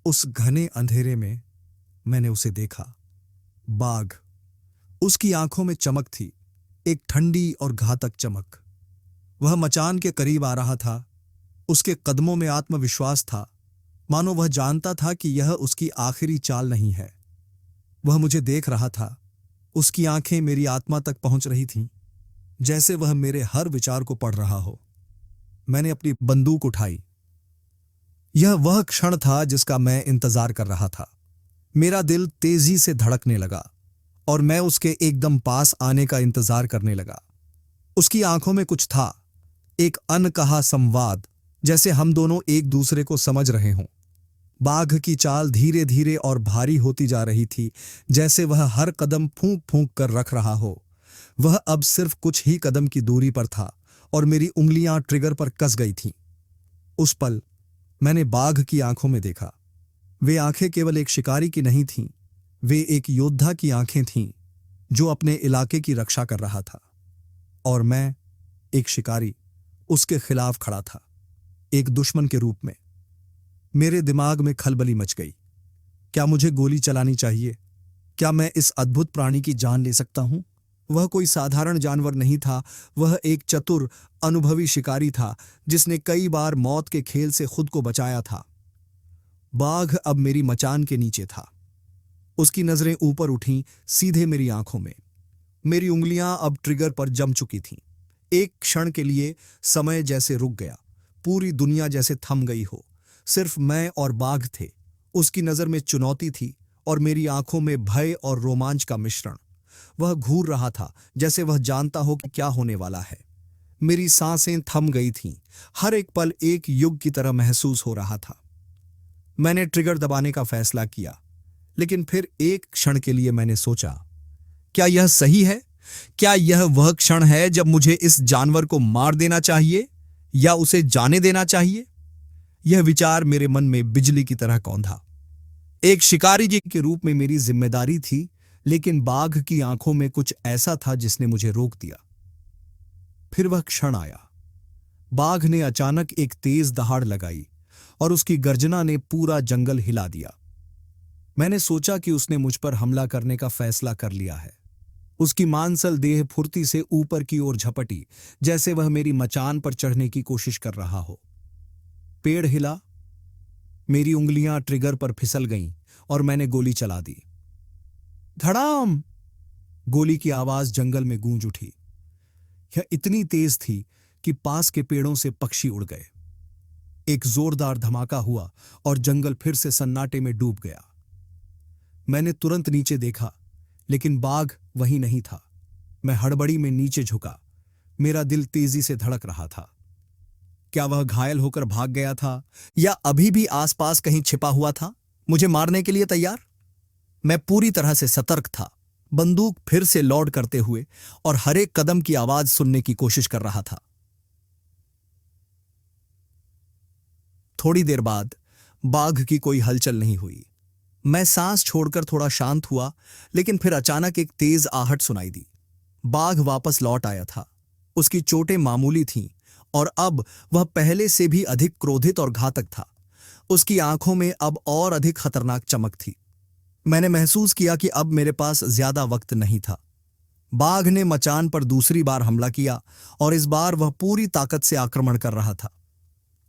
उस घने अंधेरे में मैंने उसे देखा। बाघ। उसकी आंखों में चमक थी, एक ठंडी और घातक चमक। वह मचान के करीब आ रहा था। उसके कदमों में आत्मविश्वास था, मानो वह जानता था कि यह उसकी आखिरी चाल नहीं है। वह मुझे देख रहा था। उसकी आंखें मेरी आत्मा तक पहुंच रही थीं, जैसे वह मेरे हर विचार को पढ़ रहा हो। मैंने अपनी बंदूक उठाई। यह वह क्षण था जिसका मैं इंतजार कर रहा था। मेरा दिल तेजी से धड़कने लगा और मैं उसके एकदम पास आने का इंतजार करने लगा। उसकी आंखों में कुछ था, एक अनकहा संवाद, जैसे हम दोनों एक दूसरे को समझ रहे हों। बाघ की चाल धीरे धीरे और भारी होती जा रही थी, जैसे वह हर कदम फूंक फूंक कर रख रहा हो। वह अब सिर्फ कुछ ही कदम की दूरी पर था और मेरी उंगलियां ट्रिगर पर कस गई थीं। उस पल मैंने बाघ की आंखों में देखा। वे आंखें केवल एक शिकारी की नहीं थीं, वे एक योद्धा की आंखें थीं जो अपने इलाके की रक्षा कर रहा था। और मैं, एक शिकारी, उसके खिलाफ खड़ा था, एक दुश्मन के रूप में। मेरे दिमाग में खलबली मच गई। क्या मुझे गोली चलानी चाहिए? क्या मैं इस अद्भुत प्राणी की जान ले सकता हूं? वह कोई साधारण जानवर नहीं था, वह एक चतुर, अनुभवी शिकारी था जिसने कई बार मौत के खेल से खुद को बचाया था। बाघ अब मेरी मचान के नीचे था। उसकी नजरें ऊपर उठीं, सीधे मेरी आंखों में। मेरी उंगलियां अब ट्रिगर पर जम चुकी थीं। एक क्षण के लिए समय जैसे रुक गया, पूरी दुनिया जैसे थम गई हो। सिर्फ मैं और बाघ थे। उसकी नजर में चुनौती थी और मेरी आंखों में भय और रोमांच का मिश्रण। वह घूर रहा था, जैसे वह जानता हो कि क्या होने वाला है। मेरी सांसें थम गई थीं। हर एक पल एक युग की तरह महसूस हो रहा था। मैंने ट्रिगर दबाने का फैसला किया, लेकिन फिर एक क्षण के लिए मैंने सोचा, क्या यह सही है? क्या यह वह क्षण है जब मुझे इस जानवर को मार देना चाहिए या उसे जाने देना चाहिए? यह विचार मेरे मन में बिजली की तरह कौंधा। एक शिकारी जी के रूप में मेरी जिम्मेदारी थी, लेकिन बाघ की आंखों में कुछ ऐसा था जिसने मुझे रोक दिया। फिर वह क्षण आया। बाघ ने अचानक एक तेज दहाड़ लगाई और उसकी गर्जना ने पूरा जंगल हिला दिया। मैंने सोचा कि उसने मुझ पर हमला करने का फैसला कर लिया है। उसकी मांसल देह फुर्ती से ऊपर की ओर झपटी, जैसे वह मेरी मचान पर चढ़ने की कोशिश कर रहा हो। पेड़ हिला, मेरी उंगलियां ट्रिगर पर फिसल गईं और मैंने गोली चला दी। धड़ाम! गोली की आवाज जंगल में गूंज उठी। यह इतनी तेज थी कि पास के पेड़ों से पक्षी उड़ गए। एक जोरदार धमाका हुआ और जंगल फिर से सन्नाटे में डूब गया। मैंने तुरंत नीचे देखा, लेकिन बाघ वहीं नहीं था। मैं हड़बड़ी में नीचे झुका। मेरा दिल तेजी से धड़क रहा था। क्या वह घायल होकर भाग गया था या अभी भी आसपास कहीं छिपा हुआ था, मुझे मारने के लिए तैयार? मैं पूरी तरह से सतर्क था, बंदूक फिर से लोड करते हुए और हर एक कदम की आवाज सुनने की कोशिश कर रहा था। थोड़ी देर बाद बाघ की कोई हलचल नहीं हुई। मैं सांस छोड़कर थोड़ा शांत हुआ, लेकिन फिर अचानक एक तेज आहट सुनाई दी। बाघ वापस लौट आया था। उसकी चोटें मामूली थीं और अब वह पहले से भी अधिक क्रोधित और घातक था। उसकी आंखों में अब और अधिक खतरनाक चमक थी। मैंने महसूस किया कि अब मेरे पास ज्यादा वक्त नहीं था। बाघ ने मचान पर दूसरी बार हमला किया और इस बार वह पूरी ताकत से आक्रमण कर रहा था।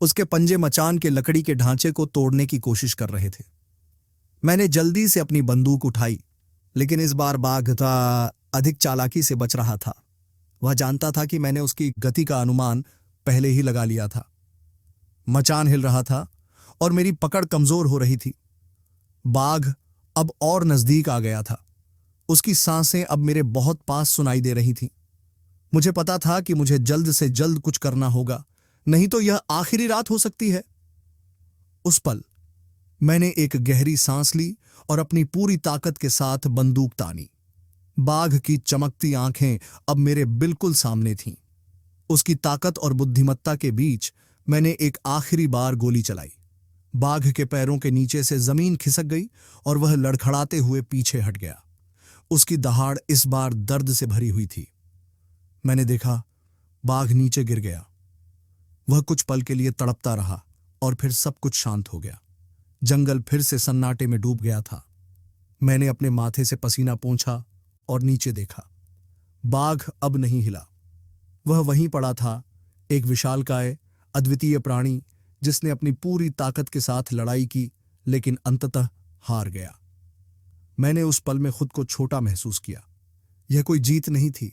उसके पंजे मचान के लकड़ी के ढांचे को तोड़ने की कोशिश कर रहे थे। मैंने जल्दी से अपनी बंदूक उठाई, लेकिन इस बार बाघ अधिक चालाकी से बच रहा था। वह जानता था कि मैंने उसकी गति का अनुमान पहले ही लगा लिया था। मचान हिल रहा था और मेरी पकड़ कमजोर हो रही थी। बाघ अब और नजदीक आ गया था। उसकी सांसें अब मेरे बहुत पास सुनाई दे रही थीं। मुझे पता था कि मुझे जल्द से जल्द कुछ करना होगा, नहीं तो यह आखिरी रात हो सकती है। उस पल मैंने एक गहरी सांस ली और अपनी पूरी ताकत के साथ बंदूक तानी। बाघ की चमकती आंखें अब मेरे बिल्कुल सामने थीं। उसकी ताकत और बुद्धिमत्ता के बीच मैंने एक आखिरी बार गोली चलाई। बाघ के पैरों के नीचे से जमीन खिसक गई और वह लड़खड़ाते हुए पीछे हट गया। उसकी दहाड़ इस बार दर्द से भरी हुई थी। मैंने देखा, बाघ नीचे गिर गया। वह कुछ पल के लिए तड़पता रहा और फिर सब कुछ शांत हो गया। जंगल फिर से सन्नाटे में डूब गया था। मैंने अपने माथे से पसीना पोंछा और नीचे देखा। बाघ अब नहीं हिला। वह वहीं पड़ा था, एक विशालकाय, अद्वितीय प्राणी जिसने अपनी पूरी ताकत के साथ लड़ाई की, लेकिन अंततः हार गया। मैंने उस पल में खुद को छोटा महसूस किया। यह कोई जीत नहीं थी,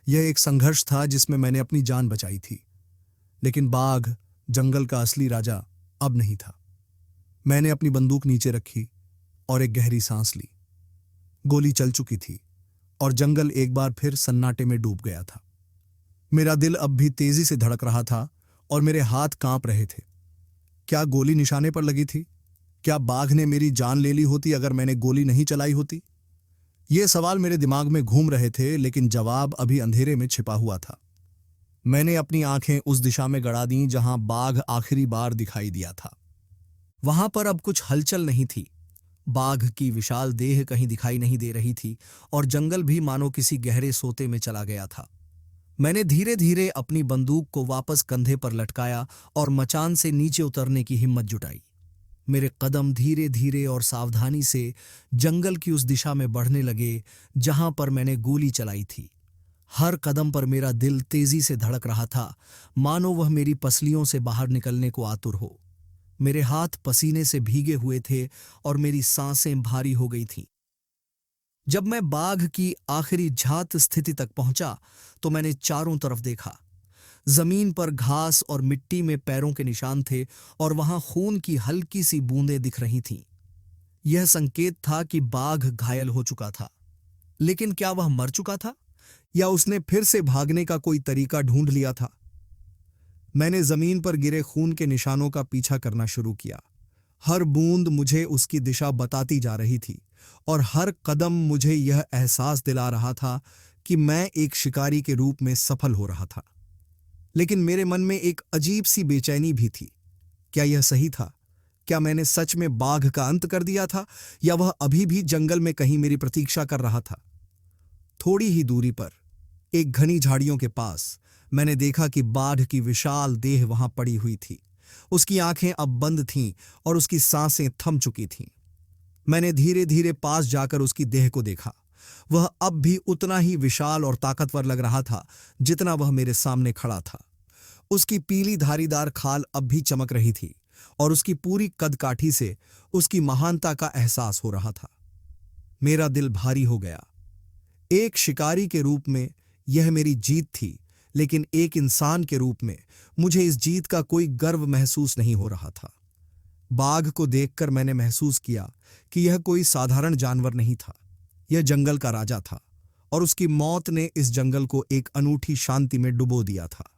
यह एक संघर्ष था जिसमें मैंने अपनी जान बचाई थी। लेकिन बाघ, जंगल का असली राजा, अब नहीं था। मैंने अपनी बंदूक नीचे रखी और एक गहरी सांस ली। गोली चल चुकी थी और जंगल एक बार फिर सन्नाटे में डूब गया था। मेरा दिल अब भी तेजी से धड़क रहा था और मेरे हाथ कांप रहे थे। क्या गोली निशाने पर लगी थी? क्या बाघ ने मेरी जान ले ली होती अगर मैंने गोली नहीं चलाई होती? ये सवाल मेरे दिमाग में घूम रहे थे, लेकिन जवाब अभी अंधेरे में छिपा हुआ था। मैंने अपनी आंखें उस दिशा में गड़ा दीं जहां बाघ आखिरी बार दिखाई दिया था। वहां पर अब कुछ हलचल नहीं थी। बाघ की विशाल देह कहीं दिखाई नहीं दे रही थी और जंगल भी मानो किसी गहरे सोते में चला गया था। मैंने धीरे धीरे अपनी बंदूक को वापस कंधे पर लटकाया और मचान से नीचे उतरने की हिम्मत जुटाई। मेरे कदम धीरे धीरे और सावधानी से जंगल की उस दिशा में बढ़ने लगे जहां पर मैंने गोली चलाई थी। हर कदम पर मेरा दिल तेजी से धड़क रहा था, मानो वह मेरी पसलियों से बाहर निकलने को आतुर हो। मेरे हाथ पसीने से भीगे हुए थे और मेरी सांसें भारी हो गई थीं। जब मैं बाघ की आखिरी झात स्थिति तक पहुंचा तो मैंने चारों तरफ देखा। जमीन पर घास और मिट्टी में पैरों के निशान थे और वहां खून की हल्की सी बूंदें दिख रही थीं। यह संकेत था कि बाघ घायल हो चुका था। लेकिन क्या वह मर चुका था या उसने फिर से भागने का कोई तरीका ढूंढ लिया था? मैंने जमीन पर गिरे खून के निशानों का पीछा करना शुरू किया। हर बूंद मुझे उसकी दिशा बताती जा रही थी और हर कदम मुझे यह एहसास दिला रहा था कि मैं एक शिकारी के रूप में सफल हो रहा था। लेकिन मेरे मन में एक अजीब सी बेचैनी भी थी। क्या यह सही था? क्या मैंने सच में बाघ का अंत कर दिया था या वह अभी भी जंगल में कहीं मेरी प्रतीक्षा कर रहा था? थोड़ी ही दूरी पर, एक घनी झाड़ियों के पास, मैंने देखा कि बाघ की विशाल देह वहां पड़ी हुई थी। उसकी आंखें अब बंद थीं और उसकी सांसें थम चुकी थीं। मैंने धीरे धीरे पास जाकर उसकी देह को देखा। वह अब भी उतना ही विशाल और ताकतवर लग रहा था जितना वह मेरे सामने खड़ा था। उसकी पीली धारीदार खाल अब भी चमक रही थी और उसकी पूरी कदकाठी से उसकी महानता का एहसास हो रहा था। मेरा दिल भारी हो गया। एक शिकारी के रूप में यह मेरी जीत थी, लेकिन एक इंसान के रूप में मुझे इस जीत का कोई गर्व महसूस नहीं हो रहा था। बाघ को देखकर मैंने महसूस किया कि यह कोई साधारण जानवर नहीं था। यह जंगल का राजा था और उसकी मौत ने इस जंगल को एक अनूठी शांति में डुबो दिया था।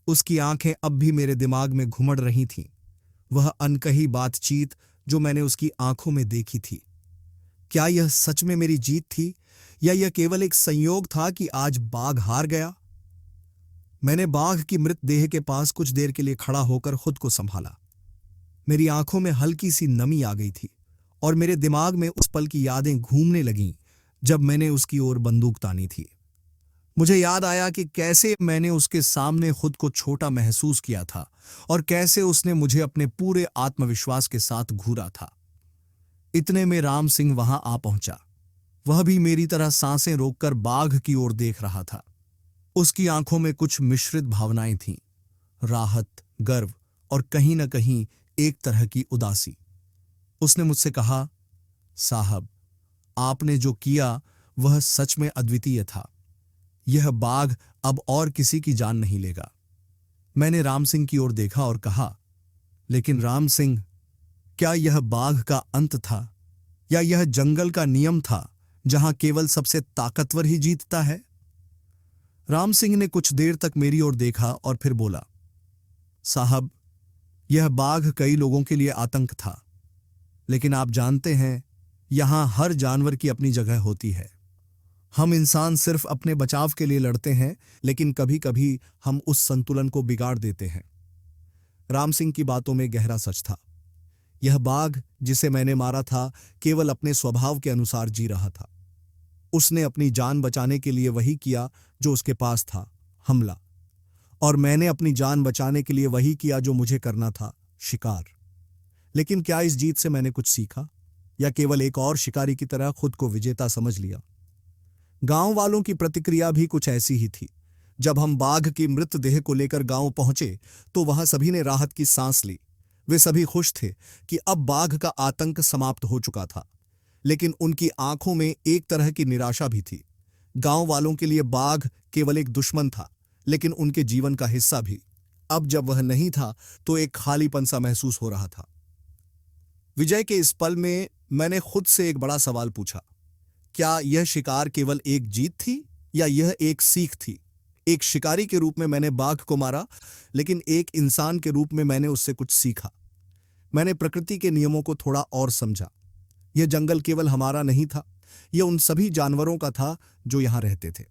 उसकी आंखें अब भी मेरे दिमाग में घुमड़ रही थीं, वह अनकही बातचीत जो मैंने उसकी आंखों में देखी थी। क्या यह सच में मेरी जीत थी या यह केवल एक संयोग था कि आज बाघ हार गया? मैंने बाघ की मृत देह के पास कुछ देर के लिए खड़ा होकर खुद को संभाला। मेरी आंखों में हल्की सी नमी आ गई थी और मेरे दिमाग में उस पल की यादें घूमने लगीं जब मैंने उसकी ओर बंदूक तानी थी। मुझे याद आया कि कैसे मैंने उसके सामने खुद को छोटा महसूस किया था और कैसे उसने मुझे अपने पूरे आत्मविश्वास के साथ घूरा था। इतने में राम सिंह वहां आ पहुंचा। वह भी मेरी तरह सांसें रोककर बाघ की ओर देख रहा था। उसकी आंखों में कुछ मिश्रित भावनाएं थीं, राहत, गर्व और कहीं न कहीं एक तरह की उदासी। उसने मुझसे कहा, साहब, आपने जो किया वह सच में अद्वितीय था। यह बाघ अब और किसी की जान नहीं लेगा। मैंने राम सिंह की ओर देखा और कहा, लेकिन राम सिंह, क्या यह बाघ का अंत था या यह जंगल का नियम था जहां केवल सबसे ताकतवर ही जीतता है? राम सिंह ने कुछ देर तक मेरी ओर देखा और फिर बोला, साहब, यह बाघ कई लोगों के लिए आतंक था, लेकिन आप जानते हैं, यहां हर जानवर की अपनी जगह होती है। हम इंसान सिर्फ अपने बचाव के लिए लड़ते हैं, लेकिन कभी कभी हम उस संतुलन को बिगाड़ देते हैं। राम सिंह की बातों में गहरा सच था। यह बाघ जिसे मैंने मारा था, केवल अपने स्वभाव के अनुसार जी रहा था। उसने अपनी जान बचाने के लिए वही किया जो उसके पास था, हमला। और मैंने अपनी जान बचाने के लिए वही किया जो मुझे करना था, शिकार। लेकिन क्या इस जीत से मैंने कुछ सीखा, या केवल एक और शिकारी की तरह खुद को विजेता समझ लिया? गांव वालों की प्रतिक्रिया भी कुछ ऐसी ही थी। जब हम बाघ की मृतदेह को लेकर गांव पहुंचे तो वहां सभी ने राहत की सांस ली। वे सभी खुश थे कि अब बाघ का आतंक समाप्त हो चुका था, लेकिन उनकी आंखों में एक तरह की निराशा भी थी। गांव वालों के लिए बाघ केवल एक दुश्मन था, लेकिन उनके जीवन का हिस्सा भी। अब जब वह नहीं था तो एक खालीपन सा महसूस हो रहा था। विजय के इस पल में मैंने खुद से एक बड़ा सवाल पूछा, क्या यह शिकार केवल एक जीत थी, या यह एक सीख थी? एक शिकारी के रूप में मैंने बाघ को मारा, लेकिन एक इंसान के रूप में मैंने उससे कुछ सीखा। मैंने प्रकृति के नियमों को थोड़ा और समझा। यह जंगल केवल हमारा नहीं था, यह उन सभी जानवरों का था जो यहां रहते थे।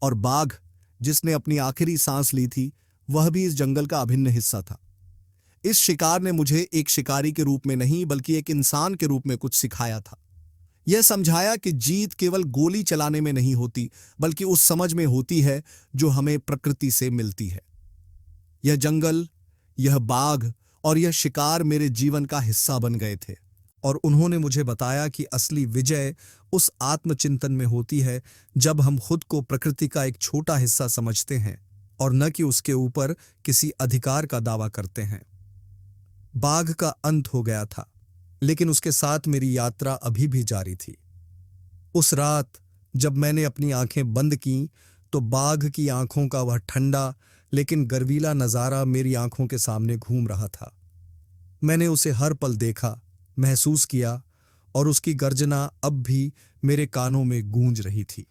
और बाघ, जिसने अपनी आखिरी सांस ली थी, वह भी इस जंगल का अभिन्न हिस्सा था। इस शिकार ने मुझे एक शिकारी के रूप में नहीं, बल्कि एक इंसान के रूप में कुछ सिखाया था। यह समझाया कि जीत केवल गोली चलाने में नहीं होती, बल्कि उस समझ में होती है जो हमें प्रकृति से मिलती है। यह जंगल, यह बाघ और यह शिकार मेरे जीवन का हिस्सा बन गए थे, और उन्होंने मुझे बताया कि असली विजय उस आत्मचिंतन में होती है जब हम खुद को प्रकृति का एक छोटा हिस्सा समझते हैं, और न कि उसके ऊपर किसी अधिकार का दावा करते हैं। बाघ का अंत हो गया था, लेकिन उसके साथ मेरी यात्रा अभी भी जारी थी। उस रात जब मैंने अपनी आंखें बंद कीं, तो बाघ की आंखों का वह ठंडा लेकिन गर्वीला नजारा मेरी आंखों के सामने घूम रहा था। मैंने उसे हर पल देखा, महसूस किया, और उसकी गर्जना अब भी मेरे कानों में गूंज रही थी।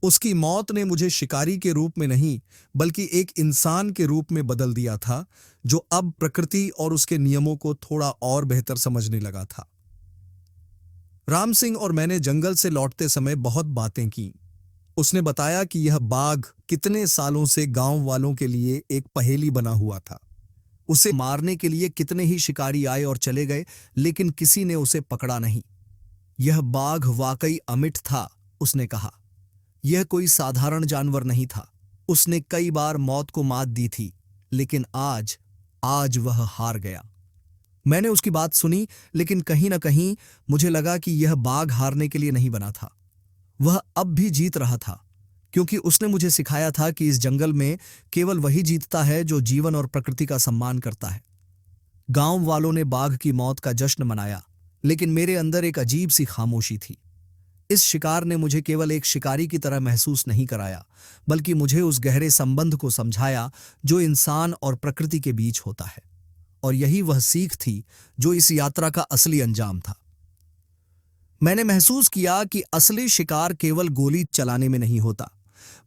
उसकी मौत ने मुझे शिकारी के रूप में नहीं, बल्कि एक इंसान के रूप में बदल दिया था, जो अब प्रकृति और उसके नियमों को थोड़ा और बेहतर समझने लगा था। राम सिंह और मैंने जंगल से लौटते समय बहुत बातें की। उसने बताया कि यह बाघ कितने सालों से गांव वालों के लिए एक पहेली बना हुआ था। उसे मारने के लिए कितने ही शिकारी आए और चले गए, लेकिन किसी ने उसे पकड़ा नहीं। यह बाघ वाकई अमिट था, उसने कहा। यह कोई साधारण जानवर नहीं था। उसने कई बार मौत को मात दी थी, लेकिन आज वह हार गया। मैंने उसकी बात सुनी, लेकिन कहीं ना कहीं मुझे लगा कि यह बाघ हारने के लिए नहीं बना था। वह अब भी जीत रहा था, क्योंकि उसने मुझे सिखाया था कि इस जंगल में केवल वही जीतता है जो जीवन और प्रकृति का सम्मान करता है। गांव वालों ने बाघ की मौत का जश्न मनाया, लेकिन मेरे अंदर एक अजीब सी खामोशी थी। इस शिकार ने मुझे केवल एक शिकारी की तरह महसूस नहीं कराया, बल्कि मुझे उस गहरे संबंध को समझाया जो इंसान और प्रकृति के बीच होता है। और यही वह सीख थी जो इस यात्रा का असली अंजाम था। मैंने महसूस किया कि असली शिकार केवल गोली चलाने में नहीं होता,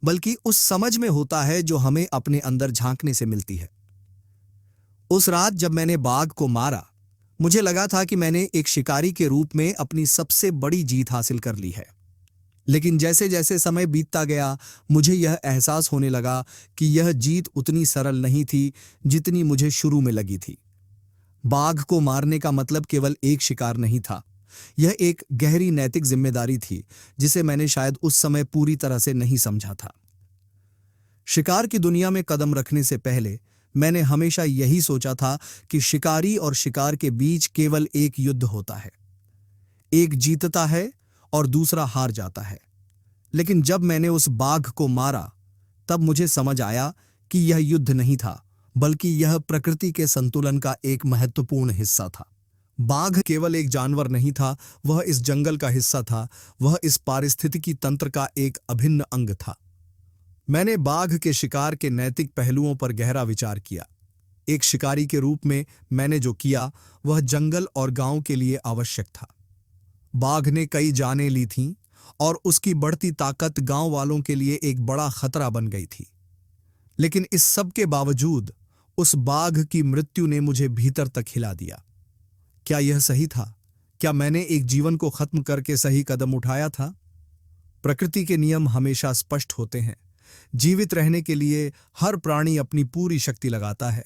बल्कि उस समझ में होता है जो हमें अपने अंदर झांकने से मिलती है। उस रात जब मैंने बाघ को मारा, मुझे लगा था कि मैंने एक शिकारी के रूप में अपनी सबसे बड़ी जीत हासिल कर ली है। लेकिन जैसे जैसे समय बीतता गया, मुझे यह एहसास होने लगा कि यह जीत उतनी सरल नहीं थी जितनी मुझे शुरू में लगी थी। बाघ को मारने का मतलब केवल एक शिकार नहीं था, यह एक गहरी नैतिक जिम्मेदारी थी जिसे मैंने शायद उस समय पूरी तरह से नहीं समझा था। शिकार की दुनिया में कदम रखने से पहले मैंने हमेशा यही सोचा था कि शिकारी और शिकार के बीच केवल एक युद्ध होता है, एक जीतता है और दूसरा हार जाता है। लेकिन जब मैंने उस बाघ को मारा, तब मुझे समझ आया कि यह युद्ध नहीं था, बल्कि यह प्रकृति के संतुलन का एक महत्वपूर्ण हिस्सा था। बाघ केवल एक जानवर नहीं था, वह इस जंगल का हिस्सा था, वह इस पारिस्थितिकी तंत्र का एक अभिन्न अंग था। मैंने बाघ के शिकार के नैतिक पहलुओं पर गहरा विचार किया। एक शिकारी के रूप में मैंने जो किया वह जंगल और गांव के लिए आवश्यक था। बाघ ने कई जानें ली थीं और उसकी बढ़ती ताकत गांव वालों के लिए एक बड़ा खतरा बन गई थी। लेकिन इस सब के बावजूद उस बाघ की मृत्यु ने मुझे भीतर तक हिला दिया। क्या यह सही था? क्या मैंने एक जीवन को खत्म करके सही कदम उठाया था? प्रकृति के नियम हमेशा स्पष्ट होते हैं। जीवित रहने के लिए हर प्राणी अपनी पूरी शक्ति लगाता है।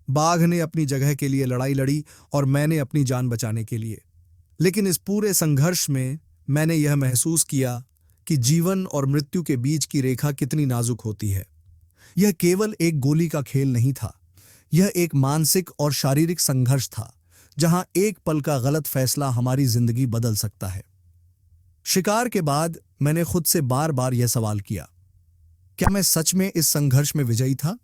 बाघ ने अपनी जगह के लिए लड़ाई लड़ी और मैंने अपनी जान बचाने के लिए। लेकिन इस पूरे संघर्ष में मैंने यह महसूस किया कि जीवन और मृत्यु के बीच की रेखा कितनी नाजुक होती है। यह केवल एक गोली का खेल नहीं था, यह एक मानसिक और शारीरिक संघर्ष था, जहां एक पल का गलत फैसला हमारी जिंदगी बदल सकता है। शिकार के बाद मैंने खुद से बार बार यह सवाल किया, क्या मैं सच में इस संघर्ष में विजयी था?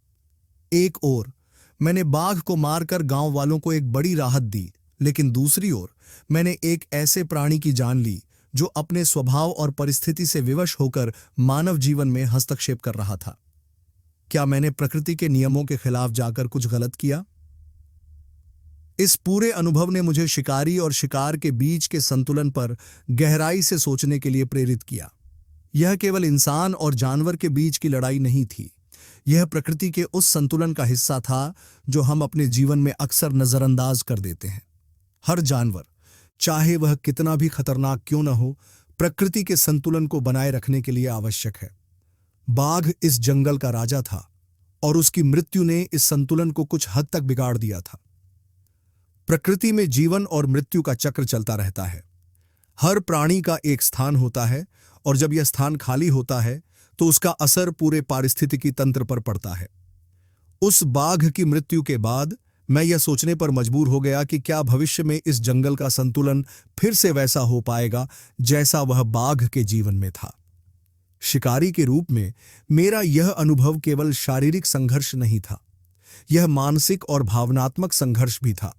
एक ओर मैंने बाघ को मारकर गांव वालों को एक बड़ी राहत दी, लेकिन दूसरी ओर मैंने एक ऐसे प्राणी की जान ली जो अपने स्वभाव और परिस्थिति से विवश होकर मानव जीवन में हस्तक्षेप कर रहा था। क्या मैंने प्रकृति के नियमों के खिलाफ जाकर कुछ गलत किया? इस पूरे अनुभव ने मुझे शिकारी और शिकार के बीच के संतुलन पर गहराई से सोचने के लिए प्रेरित किया। यह केवल इंसान और जानवर के बीच की लड़ाई नहीं थी, यह प्रकृति के उस संतुलन का हिस्सा था जो हम अपने जीवन में अक्सर नजरअंदाज कर देते हैं। हर जानवर, चाहे वह कितना भी खतरनाक क्यों न हो, प्रकृति के संतुलन को बनाए रखने के लिए आवश्यक है। बाघ इस जंगल का राजा था और उसकी मृत्यु ने इस संतुलन को कुछ हद तक बिगाड़ दिया था। प्रकृति में जीवन और मृत्यु का चक्र चलता रहता है। हर प्राणी का एक स्थान होता है और जब यह स्थान खाली होता है तो उसका असर पूरे पारिस्थितिकी तंत्र पर पड़ता है। उस बाघ की मृत्यु के बाद मैं यह सोचने पर मजबूर हो गया कि क्या भविष्य में इस जंगल का संतुलन फिर से वैसा हो पाएगा जैसा वह बाघ के जीवन में था। शिकारी के रूप में मेरा यह अनुभव केवल शारीरिक संघर्ष नहीं था, यह मानसिक और भावनात्मक संघर्ष भी था।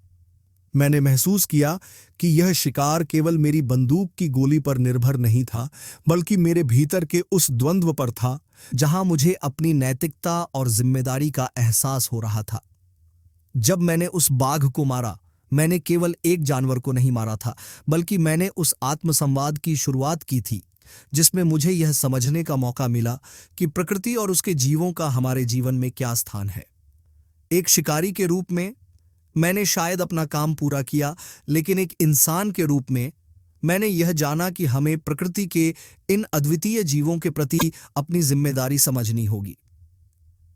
मैंने महसूस किया कि यह शिकार केवल मेरी बंदूक की गोली पर निर्भर नहीं था, बल्कि मेरे भीतर के उस द्वंद्व पर था जहां मुझे अपनी नैतिकता और जिम्मेदारी का एहसास हो रहा था। जब मैंने उस बाघ को मारा, मैंने केवल एक जानवर को नहीं मारा था, बल्कि मैंने उस आत्मसंवाद की शुरुआत की थी जिसमें मुझे यह समझने का मौका मिला कि प्रकृति और उसके जीवों का हमारे जीवन में क्या स्थान है। एक शिकारी के रूप में मैंने शायद अपना काम पूरा किया, लेकिन एक इंसान के रूप में मैंने यह जाना कि हमें प्रकृति के इन अद्वितीय जीवों के प्रति अपनी जिम्मेदारी समझनी होगी।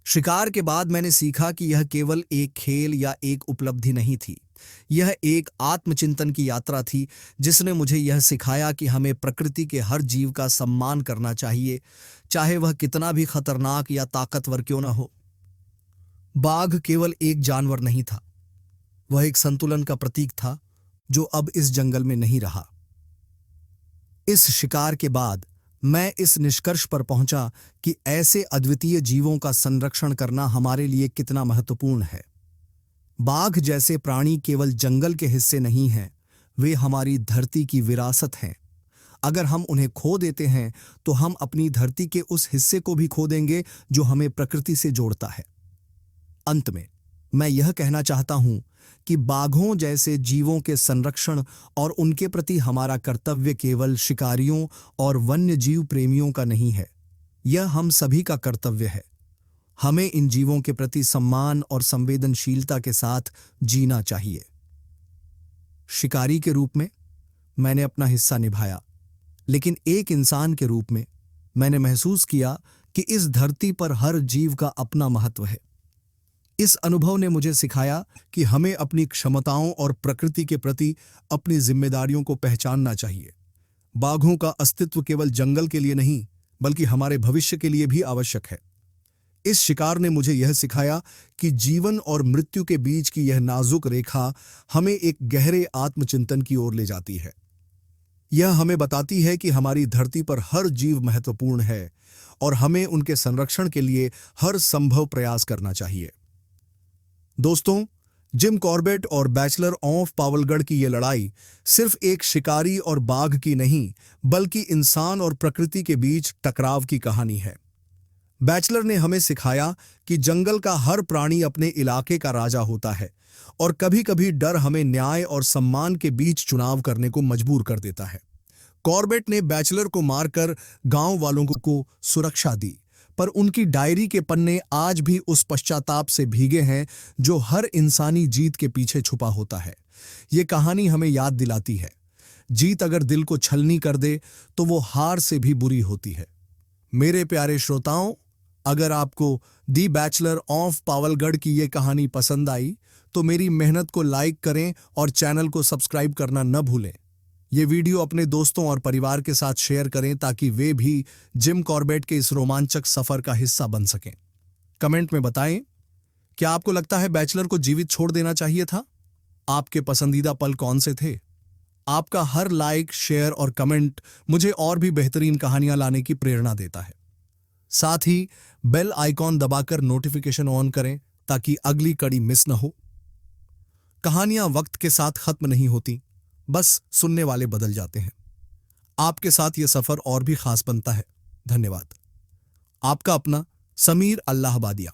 शिकार के बाद मैंने सीखा कि यह केवल एक खेल या एक उपलब्धि नहीं थी, यह एक आत्मचिंतन की यात्रा थी जिसने मुझे यह सिखाया कि हमें प्रकृति के हर जीव का सम्मान करना चाहिए, चाहे वह कितना भी खतरनाक या ताकतवर क्यों न हो। बाघ केवल एक जानवर नहीं था, वह एक संतुलन का प्रतीक था जो अब इस जंगल में नहीं रहा। इस शिकार के बाद मैं इस निष्कर्ष पर पहुंचा कि ऐसे अद्वितीय जीवों का संरक्षण करना हमारे लिए कितना महत्वपूर्ण है। बाघ जैसे प्राणी केवल जंगल के हिस्से नहीं हैं, वे हमारी धरती की विरासत हैं। अगर हम उन्हें खो देते हैं तो हम अपनी धरती के उस हिस्से को भी खो देंगे जो हमें प्रकृति से जोड़ता है। अंत में मैं यह कहना चाहता हूं कि बाघों जैसे जीवों के संरक्षण और उनके प्रति हमारा कर्तव्य केवल शिकारियों और वन्य जीव प्रेमियों का नहीं है, यह हम सभी का कर्तव्य है। हमें इन जीवों के प्रति सम्मान और संवेदनशीलता के साथ जीना चाहिए। शिकारी के रूप में मैंने अपना हिस्सा निभाया, लेकिन एक इंसान के रूप में मैंने महसूस किया कि इस धरती पर हर जीव का अपना महत्व है। इस अनुभव ने मुझे सिखाया कि हमें अपनी क्षमताओं और प्रकृति के प्रति अपनी जिम्मेदारियों को पहचानना चाहिए। बाघों का अस्तित्व केवल जंगल के लिए नहीं, बल्कि हमारे भविष्य के लिए भी आवश्यक है। इस शिकार ने मुझे यह सिखाया कि जीवन और मृत्यु के बीच की यह नाजुक रेखा हमें एक गहरे आत्मचिंतन की ओर ले जाती है। यह हमें बताती है कि हमारी धरती पर हर जीव महत्वपूर्ण है और हमें उनके संरक्षण के लिए हर संभव प्रयास करना चाहिए। दोस्तों, जिम कॉर्बेट और बैचलर ऑफ पावलगढ़ की यह लड़ाई सिर्फ एक शिकारी और बाघ की नहीं, बल्कि इंसान और प्रकृति के बीच टकराव की कहानी है। बैचलर ने हमें सिखाया कि जंगल का हर प्राणी अपने इलाके का राजा होता है और कभी-कभी डर हमें न्याय और सम्मान के बीच चुनाव करने को मजबूर कर देता है। कॉर्बेट ने बैचलर को मारकर गांव वालों को सुरक्षा दी, पर उनकी डायरी के पन्ने आज भी उस पश्चाताप से भीगे हैं जो हर इंसानी जीत के पीछे छुपा होता है। ये कहानी हमें याद दिलाती है, जीत अगर दिल को छलनी कर दे तो वो हार से भी बुरी होती है। मेरे प्यारे श्रोताओं, अगर आपको दी बैचलर ऑफ पावलगढ़ की ये कहानी पसंद आई तो मेरी मेहनत को लाइक करें और चैनल को सब्सक्राइब करना न भूलें। ये वीडियो अपने दोस्तों और परिवार के साथ शेयर करें ताकि वे भी जिम कॉर्बेट के इस रोमांचक सफर का हिस्सा बन सकें। कमेंट में बताएं, क्या आपको लगता है बैचलर को जीवित छोड़ देना चाहिए था? आपके पसंदीदा पल कौन से थे? आपका हर लाइक, शेयर और कमेंट मुझे और भी बेहतरीन कहानियां लाने की प्रेरणा देता है। साथ ही बेल आइकॉन दबाकर नोटिफिकेशन ऑन करें ताकि अगली कड़ी मिस न हो। कहानियां वक्त के साथ खत्म नहीं होती, बस सुनने वाले बदल जाते हैं। आपके साथ यह सफर और भी खास बनता है। धन्यवाद। आपका अपना समीर अल्लाहबादिया।